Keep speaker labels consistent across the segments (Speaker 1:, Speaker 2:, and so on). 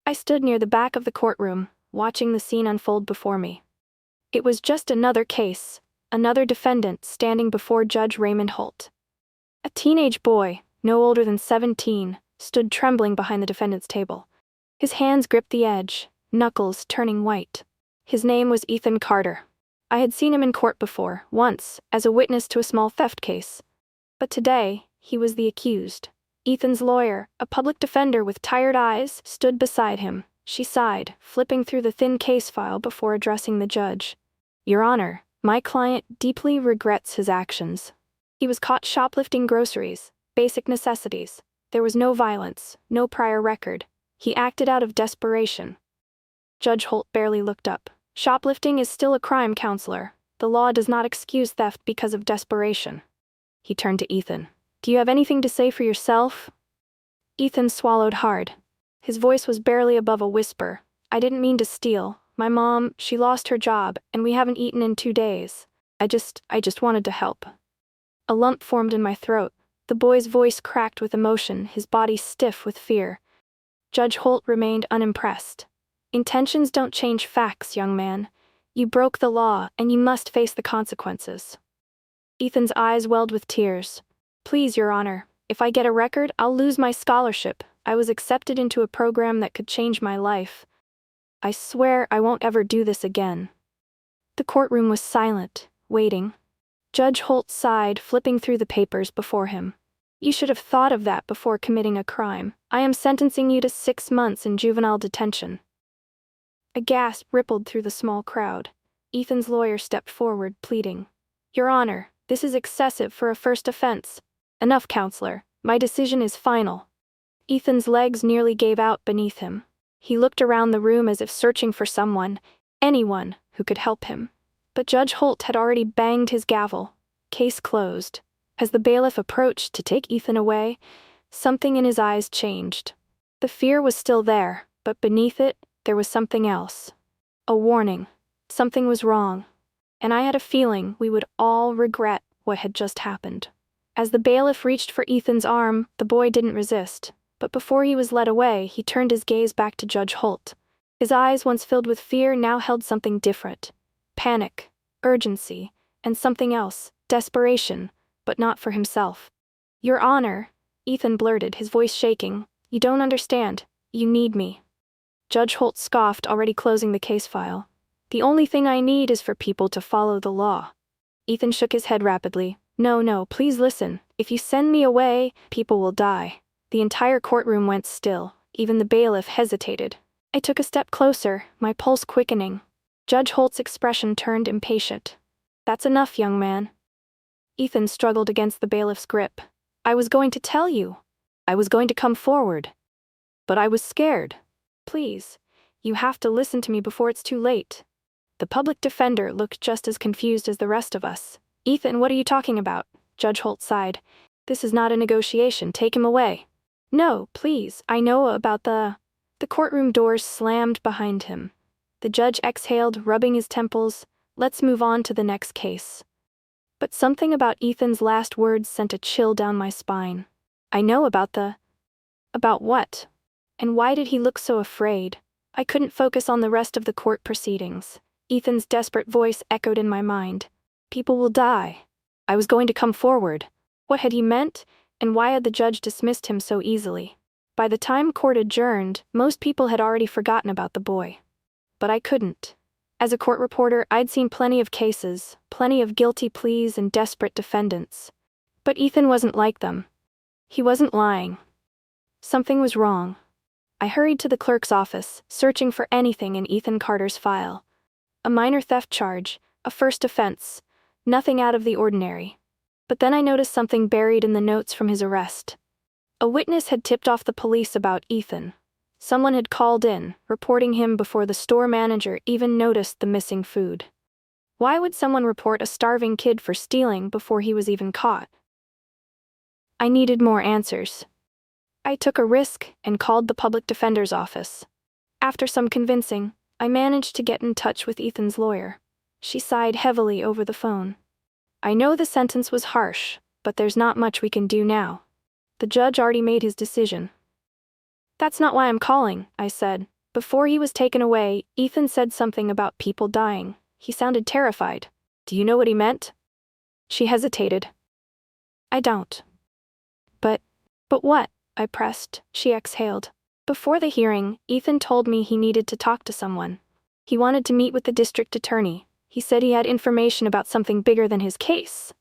Speaker 1: I stood near the back of the courtroom, watching the scene unfold before me. It was just another case, another defendant standing before Judge Raymond Holt. A teenage boy, no older than 17, stood trembling behind the defendant's table. His hands gripped the edge, knuckles turning white. His name was Ethan Carter. I had seen him in court before, once, as a witness to a small theft case. But today, he was the accused. Ethan's lawyer, a public defender with tired eyes, stood beside him. She sighed, flipping through the thin case file before addressing the judge. "Your Honor, my client deeply regrets his actions. He was caught shoplifting groceries, basic necessities. There was no violence, no prior record. He acted out of desperation." Judge Holt barely looked up. "Shoplifting is still a crime, counselor. The law does not excuse theft because of desperation." He turned to Ethan. "Do you have anything to say for yourself?" Ethan swallowed hard. His voice was barely above a whisper. "I didn't mean to steal. My mom, she lost her job, and we haven't eaten in 2 days. I just wanted to help." A lump formed in my throat. The boy's voice cracked with emotion, his body stiff with fear. Judge Holt remained unimpressed. "Intentions don't change facts, young man. You broke the law, and you must face the consequences." Ethan's eyes welled with tears. "Please, Your Honor, if I get a record, I'll lose my scholarship. I was accepted into a program that could change my life. I swear I won't ever do this again." The courtroom was silent, waiting. Judge Holt sighed, flipping through the papers before him. "You should have thought of that before committing a crime. I am sentencing you to 6 months in juvenile detention." A gasp rippled through the small crowd. Ethan's lawyer stepped forward, pleading. "Your Honor, this is excessive for a first offense. Enough, counselor. My decision is final." Ethan's legs nearly gave out beneath him. He looked around the room as if searching for someone, anyone, who could help him. But Judge Holt had already banged his gavel. Case closed. As the bailiff approached to take Ethan away, something in his eyes changed. The fear was still there, but beneath it, there was something else. A warning. Something was wrong. And I had a feeling we would all regret what had just happened. As the bailiff reached for Ethan's arm, the boy didn't resist. But before he was led away, he turned his gaze back to Judge Holt. His eyes, once filled with fear, now held something different. Panic, urgency, and something else, desperation, but not for himself. "Your Honor," Ethan blurted, his voice shaking, "you don't understand. You need me." Judge Holt scoffed, already closing the case file. "The only thing I need is for people to follow the law." Ethan shook his head rapidly. No, please listen. If you send me away, people will die." The entire courtroom went still. Even the bailiff hesitated. I took a step closer, my pulse quickening. Judge Holt's expression turned impatient. "That's enough, young man." Ethan struggled against the bailiff's grip. "I was going to tell you. I was going to come forward. But I was scared. Please, you have to listen to me before it's too late." The public defender looked just as confused as the rest of us. "Ethan, what are you talking about?" Judge Holt sighed. "This is not a negotiation. Take him away." "No, please, I know about the..." The courtroom doors slammed behind him. The judge exhaled, rubbing his temples. "Let's move on to the next case." But something about Ethan's last words sent a chill down my spine. "I know about the..." About what? And why did he look so afraid? I couldn't focus on the rest of the court proceedings. Ethan's desperate voice echoed in my mind. "People will die. I was going to come forward." What had he meant? And why had the judge dismissed him so easily? By the time court adjourned, most people had already forgotten about the boy. But I couldn't. As a court reporter, I'd seen plenty of cases, plenty of guilty pleas and desperate defendants. But Ethan wasn't like them. He wasn't lying. Something was wrong. I hurried to the clerk's office, searching for anything in Ethan Carter's file. A minor theft charge, a first offense, nothing out of the ordinary. But then I noticed something buried in the notes from his arrest. A witness had tipped off the police about Ethan. Someone had called in, reporting him before the store manager even noticed the missing food. Why would someone report a starving kid for stealing before he was even caught? I needed more answers. I took a risk and called the public defender's office. After some convincing, I managed to get in touch with Ethan's lawyer. She sighed heavily over the phone. "I know the sentence was harsh, but there's not much we can do now. The judge already made his decision." "That's not why I'm calling," I said. Before he was taken away, Ethan said something about people dying. He sounded terrified. Do you know what he meant? She hesitated. I don't. But what? I pressed. She exhaled. Before the hearing, Ethan told me he needed to talk to someone. He wanted to meet with the district attorney. He said he had information about something bigger than his case.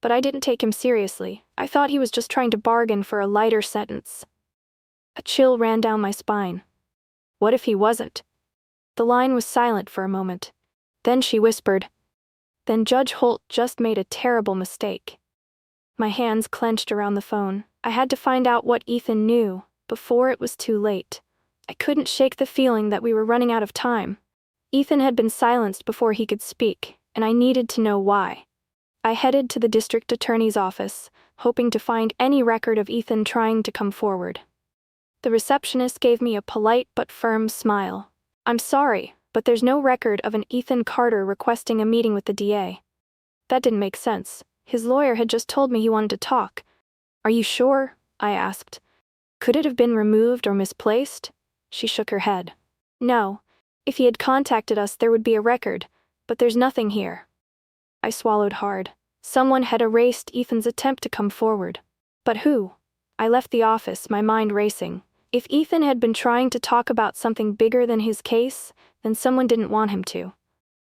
Speaker 1: But I didn't take him seriously. I thought he was just trying to bargain for a lighter sentence. A chill ran down my spine. What if he wasn't? The line was silent for a moment. Then she whispered, "Then Judge Holt just made a terrible mistake." My hands clenched around the phone. I had to find out what Ethan knew, before it was too late. I couldn't shake the feeling that we were running out of time. Ethan had been silenced before he could speak, and I needed to know why. I headed to the district attorney's office, hoping to find any record of Ethan trying to come forward. The receptionist gave me a polite but firm smile. "I'm sorry, but there's no record of an Ethan Carter requesting a meeting with the DA." That didn't make sense. His lawyer had just told me he wanted to talk. "Are you sure?" I asked. "Could it have been removed or misplaced?" She shook her head. "No. If he had contacted us, there would be a record, but there's nothing here." I swallowed hard. Someone had erased Ethan's attempt to come forward. But who? I left the office, my mind racing. If Ethan had been trying to talk about something bigger than his case, then someone didn't want him to.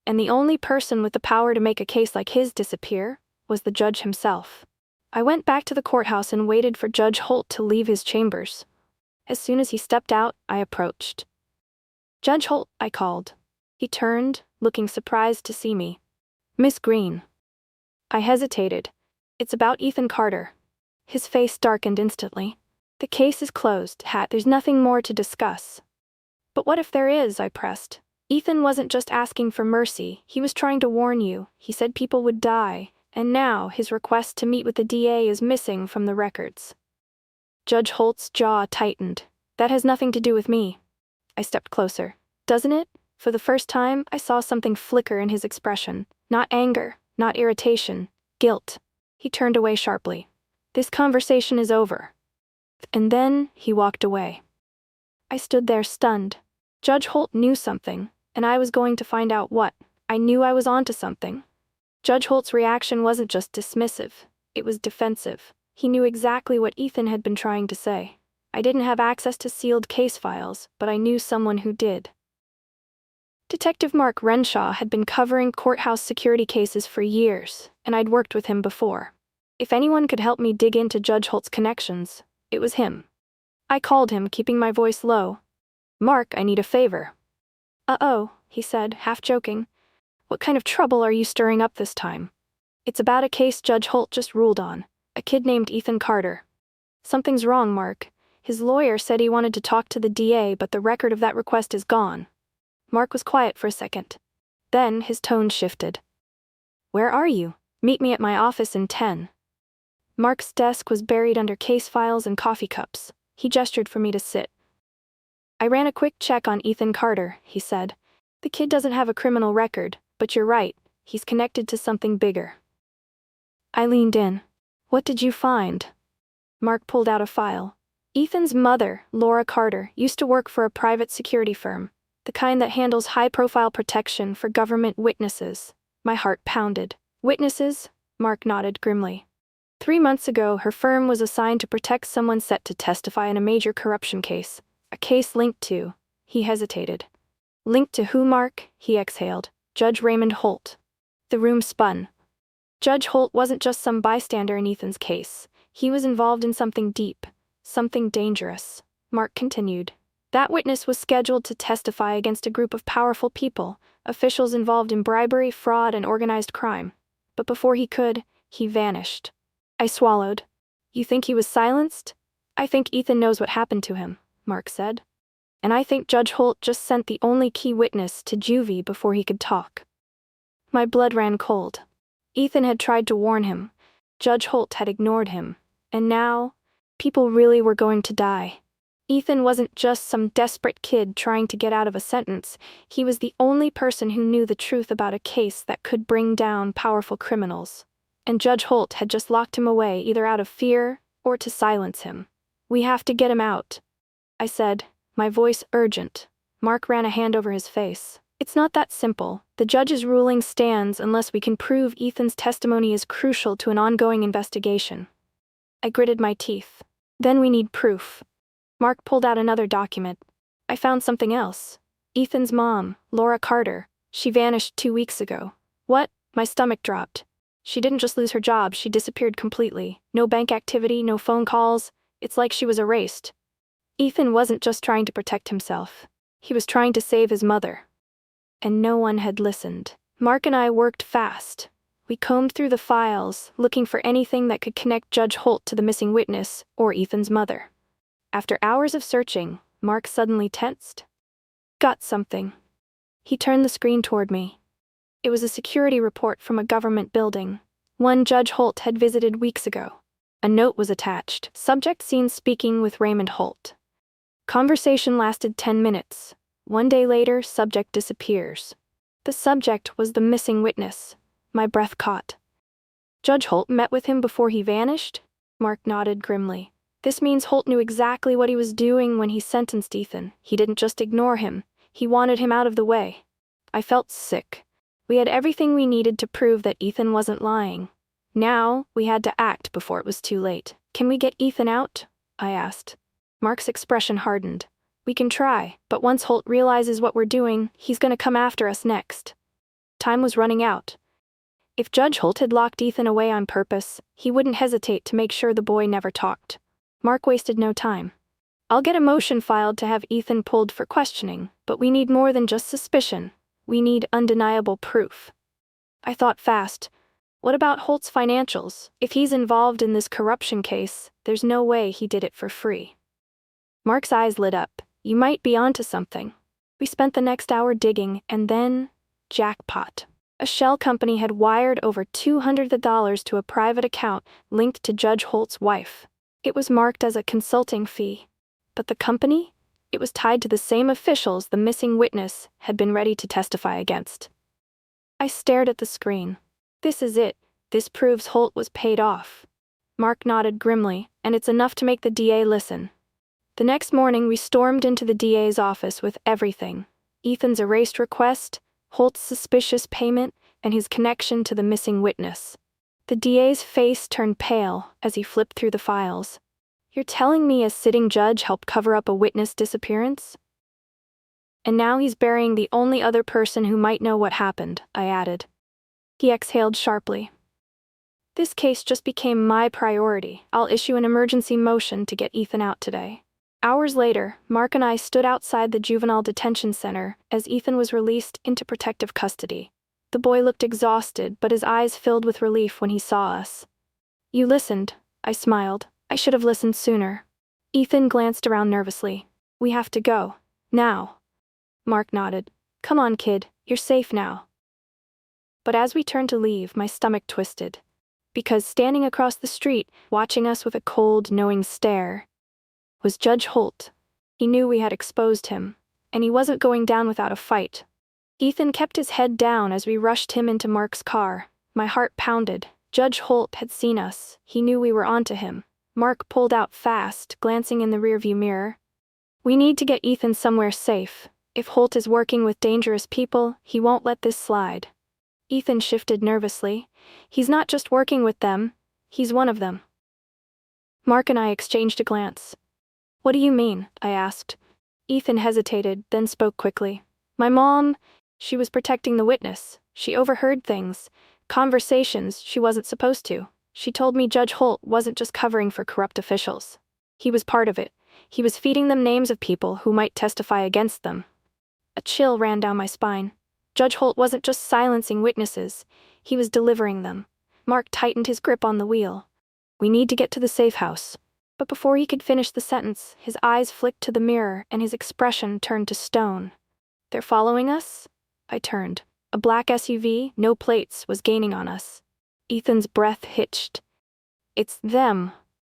Speaker 1: And the only person with the power to make a case like his disappear was the judge himself. I went back to the courthouse and waited for Judge Holt to leave his chambers. As soon as he stepped out, I approached. "Judge Holt," I called. He turned, looking surprised to see me. "Miss Green." I hesitated. "It's about Ethan Carter." His face darkened instantly. "The case is closed, Hat. There's nothing more to discuss." "But what if there is?" I pressed. "Ethan wasn't just asking for mercy, he was trying to warn you. He said people would die, and now his request to meet with the DA is missing from the records." Judge Holt's jaw tightened. "That has nothing to do with me." I stepped closer. "Doesn't it?" For the first time, I saw something flicker in his expression. Not anger, not irritation, guilt. He turned away sharply. "This conversation is over." And then he walked away. I stood there stunned. Judge Holt knew something, and I was going to find out what. I knew I was onto something. Judge Holt's reaction wasn't just dismissive, it was defensive. He knew exactly what Ethan had been trying to say. I didn't have access to sealed case files, but I knew someone who did. Detective Mark Renshaw had been covering courthouse security cases for years, and I'd worked with him before. If anyone could help me dig into Judge Holt's connections, it was him. I called him, keeping my voice low. "Mark, I need a favor." "Uh-oh," he said, half joking. "What kind of trouble are you stirring up this time?" "It's about a case Judge Holt just ruled on. A kid named Ethan Carter." "Something's wrong, Mark. His lawyer said he wanted to talk to the DA, but the record of that request is gone." Mark was quiet for a second. Then his tone shifted. "Where are you? Meet me at my office in 10. Mark's desk was buried under case files and coffee cups. He gestured for me to sit. "I ran a quick check on Ethan Carter," he said. "The kid doesn't have a criminal record, but you're right, he's connected to something bigger." I leaned in. "What did you find?" Mark pulled out a file. Ethan's mother, Laura Carter, used to work for a private security firm, the kind that handles high-profile protection for government witnesses. My heart pounded. "Witnesses?" Mark nodded grimly. 3 months ago, her firm was assigned to protect someone set to testify in a major corruption case. A case linked to... He hesitated. "Linked to who, Mark?" He exhaled. "Judge Raymond Holt." The room spun. Judge Holt wasn't just some bystander in Ethan's case. He was involved in something deep, something dangerous. Mark continued. "That witness was scheduled to testify against a group of powerful people, officials involved in bribery, fraud, and organized crime. But before he could, he vanished." I swallowed. "You think he was silenced?" "I think Ethan knows what happened to him," Mark said. "And I think Judge Holt just sent the only key witness to juvie before he could talk." My blood ran cold. Ethan had tried to warn him. Judge Holt had ignored him. And now, people really were going to die. Ethan wasn't just some desperate kid trying to get out of a sentence. He was the only person who knew the truth about a case that could bring down powerful criminals. And Judge Holt had just locked him away either out of fear or to silence him. "We have to get him out," I said, my voice urgent. Mark ran a hand over his face. It's not that simple. The judge's ruling stands unless we can prove Ethan's testimony is crucial to an ongoing investigation. I gritted my teeth. Then we need proof. Mark pulled out another document. I found something else. Ethan's mom, Laura Carter. She vanished 2 weeks ago. What? My stomach dropped. She didn't just lose her job, she disappeared completely. No bank activity, no phone calls. It's like she was erased. Ethan wasn't just trying to protect himself. He was trying to save his mother. And no one had listened. Mark and I worked fast. We combed through the files, looking for anything that could connect Judge Holt to the missing witness or Ethan's mother. After hours of searching, Mark suddenly tensed. Got something. He turned the screen toward me. It was a security report from a government building, one Judge Holt had visited weeks ago. A note was attached. Subject seen speaking with Raymond Holt. Conversation lasted 10 minutes. 1 day later, subject disappears. The subject was the missing witness. My breath caught. Judge Holt met with him before he vanished? Mark nodded grimly. This means Holt knew exactly what he was doing when he sentenced Ethan. He didn't just ignore him. He wanted him out of the way. I felt sick. We had everything we needed to prove that Ethan wasn't lying. Now, we had to act before it was too late. Can we get Ethan out? I asked. Mark's expression hardened. We can try, but once Holt realizes what we're doing, he's gonna come after us next. Time was running out. If Judge Holt had locked Ethan away on purpose, he wouldn't hesitate to make sure the boy never talked. Mark wasted no time. I'll get a motion filed to have Ethan pulled for questioning, but we need more than just suspicion. We need undeniable proof. I thought fast. What about Holt's financials? If he's involved in this corruption case, there's no way he did it for free. Mark's eyes lit up. You might be onto something. We spent the next hour digging, and then, jackpot. A shell company had wired over $200 to a private account linked to Judge Holt's wife. It was marked as a consulting fee. But the company? It was tied to the same officials the missing witness had been ready to testify against. I stared at the screen. This is it. This proves Holt was paid off. Mark nodded grimly, and it's enough to make the DA listen. The next morning we stormed into the DA's office with everything. Ethan's erased request, Holt's suspicious payment, and his connection to the missing witness. The DA's face turned pale as he flipped through the files. You're telling me a sitting judge helped cover up a witness disappearance? And now he's burying the only other person who might know what happened, I added. He exhaled sharply. This case just became my priority. I'll issue an emergency motion to get Ethan out today. Hours later, Mark and I stood outside the juvenile detention center as Ethan was released into protective custody. The boy looked exhausted, but his eyes filled with relief when he saw us. You listened, I smiled. I should have listened sooner. Ethan glanced around nervously. We have to go. Now. Mark nodded. Come on, kid, you're safe now. But as we turned to leave, my stomach twisted. Because standing across the street, watching us with a cold, knowing stare, was Judge Holt. He knew we had exposed him, and he wasn't going down without a fight. Ethan kept his head down as we rushed him into Mark's car. My heart pounded. Judge Holt had seen us. He knew we were onto him. Mark pulled out fast, glancing in the rearview mirror. We need to get Ethan somewhere safe. If Holt is working with dangerous people, he won't let this slide. Ethan shifted nervously. He's not just working with them, he's one of them. Mark and I exchanged a glance. What do you mean? I asked. Ethan hesitated, then spoke quickly. My mom, she was protecting the witness. She overheard things, conversations she wasn't supposed to. She told me Judge Holt wasn't just covering for corrupt officials. He was part of it. He was feeding them names of people who might testify against them. A chill ran down my spine. Judge Holt wasn't just silencing witnesses, he was delivering them. Mark tightened his grip on the wheel. We need to get to the safe house. But before he could finish the sentence, his eyes flicked to the mirror and his expression turned to stone. They're following us? I turned. A black SUV, no plates, was gaining on us. Ethan's breath hitched. It's them.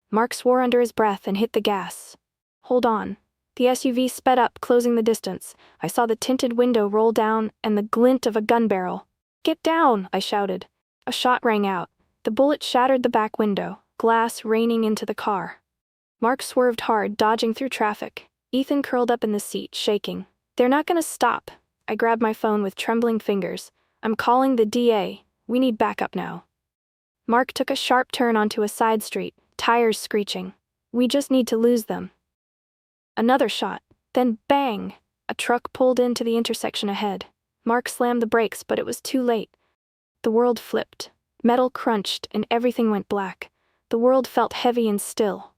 Speaker 1: Mark swore under his breath and hit the gas. Hold on. The SUV sped up, closing the distance. I saw the tinted window roll down and the glint of a gun barrel. Get down, I shouted. A shot rang out. The bullet shattered the back window, glass raining into the car. Mark swerved hard, dodging through traffic. Ethan curled up in the seat, shaking. They're not gonna stop. I grabbed my phone with trembling fingers. I'm calling the DA. We need backup now. Mark took a sharp turn onto a side street, tires screeching. We just need to lose them. Another shot. Then bang! A truck pulled into the intersection ahead. Mark slammed the brakes, but it was too late. The world flipped. Metal crunched and everything went black. The world felt heavy and still.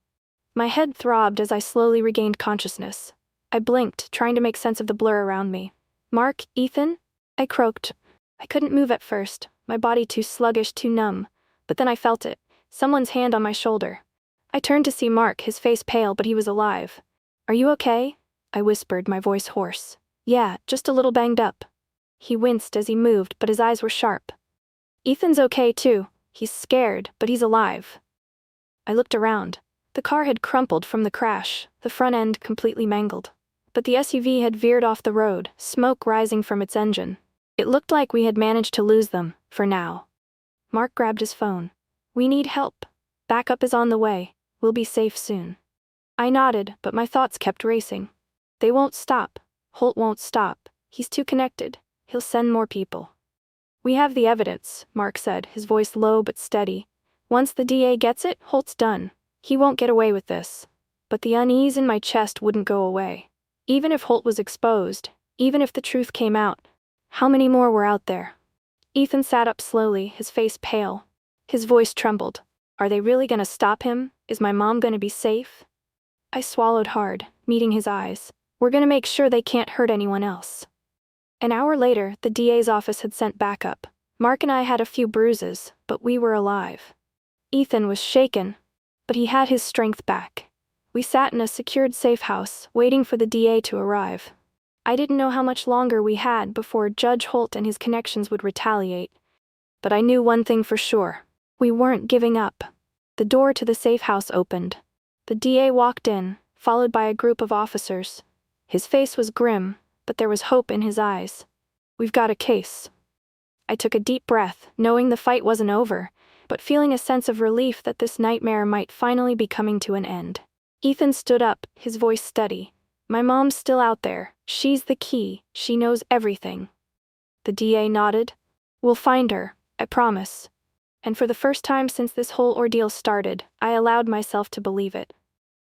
Speaker 1: My head throbbed as I slowly regained consciousness. I blinked, trying to make sense of the blur around me. Mark, Ethan? I croaked. I couldn't move at first, my body too sluggish, too numb. But then I felt it, someone's hand on my shoulder. I turned to see Mark, his face pale, but he was alive. Are you okay? I whispered, my voice hoarse. Yeah, just a little banged up. He winced as he moved, but his eyes were sharp. Ethan's okay too. He's scared, but he's alive. I looked around. The car had crumpled from the crash, the front end completely mangled. But the SUV had veered off the road, smoke rising from its engine. It looked like we had managed to lose them, for now. Mark grabbed his phone. We need help. Backup is on the way. We'll be safe soon. I nodded, but my thoughts kept racing. They won't stop. Holt won't stop. He's too connected. He'll send more people. We have the evidence, Mark said, his voice low but steady. Once the DA gets it, Holt's done. He won't get away with this. But the unease in my chest wouldn't go away. Even if Holt was exposed, even if the truth came out, how many more were out there? Ethan sat up slowly, his face pale. His voice trembled. Are they really gonna stop him? Is my mom gonna be safe? I swallowed hard, meeting his eyes. We're gonna make sure they can't hurt anyone else. An hour later, the DA's office had sent backup. Mark and I had a few bruises, but we were alive. Ethan was shaken, but he had his strength back. We sat in a secured safe house, waiting for the DA to arrive. I didn't know how much longer we had before Judge Holt and his connections would retaliate. But I knew one thing for sure. We weren't giving up. The door to the safe house opened. The DA walked in, followed by a group of officers. His face was grim, but there was hope in his eyes. We've got a case. I took a deep breath, knowing the fight wasn't over, but feeling a sense of relief that this nightmare might finally be coming to an end. Ethan stood up, his voice steady. My mom's still out there. She's the key. She knows everything. The DA nodded. We'll find her, I promise. And for the first time since this whole ordeal started, I allowed myself to believe it.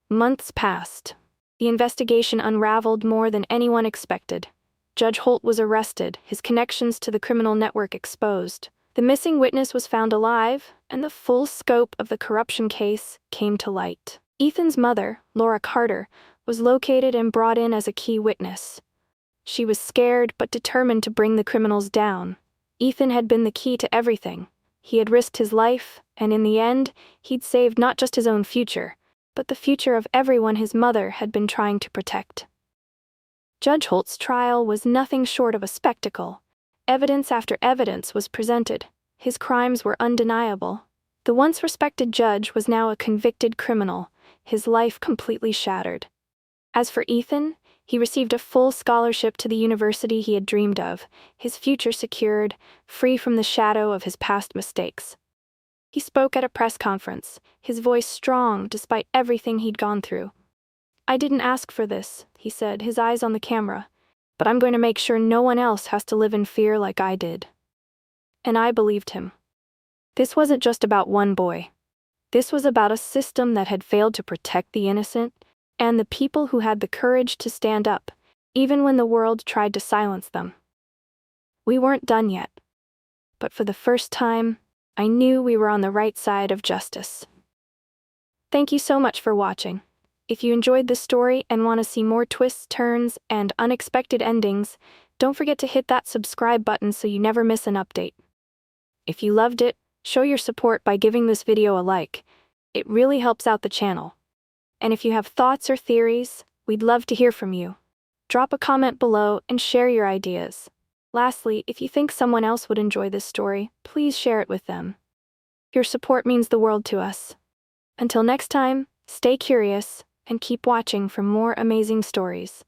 Speaker 1: Months passed. The investigation unraveled more than anyone expected. Judge Holt was arrested, his connections to the criminal network exposed. The missing witness was found alive, and the full scope of the corruption case came to light. Ethan's mother, Laura Carter, was located and brought in as a key witness. She was scared but determined to bring the criminals down. Ethan had been the key to everything. He had risked his life, and in the end, he'd saved not just his own future, but the future of everyone his mother had been trying to protect. Judge Holt's trial was nothing short of a spectacle. Evidence after evidence was presented. His crimes were undeniable. The once respected judge was now a convicted criminal, his life completely shattered. As for Ethan, he received a full scholarship to the university he had dreamed of, his future secured, free from the shadow of his past mistakes. He spoke at a press conference, his voice strong despite everything he'd gone through. I didn't ask for this, he said, his eyes on the camera, but I'm going to make sure no one else has to live in fear like I did. And I believed him. This wasn't just about one boy. This was about a system that had failed to protect the innocent, and the people who had the courage to stand up, even when the world tried to silence them. We weren't done yet. But for the first time, I knew we were on the right side of justice. Thank you so much for watching. If you enjoyed this story and want to see more twists, turns, and unexpected endings, don't forget to hit that subscribe button so you never miss an update. If you loved it, show your support by giving this video a like. It really helps out the channel. And if you have thoughts or theories, we'd love to hear from you. Drop a comment below and share your ideas. Lastly, if you think someone else would enjoy this story, please share it with them. Your support means the world to us. Until next time, stay curious and keep watching for more amazing stories.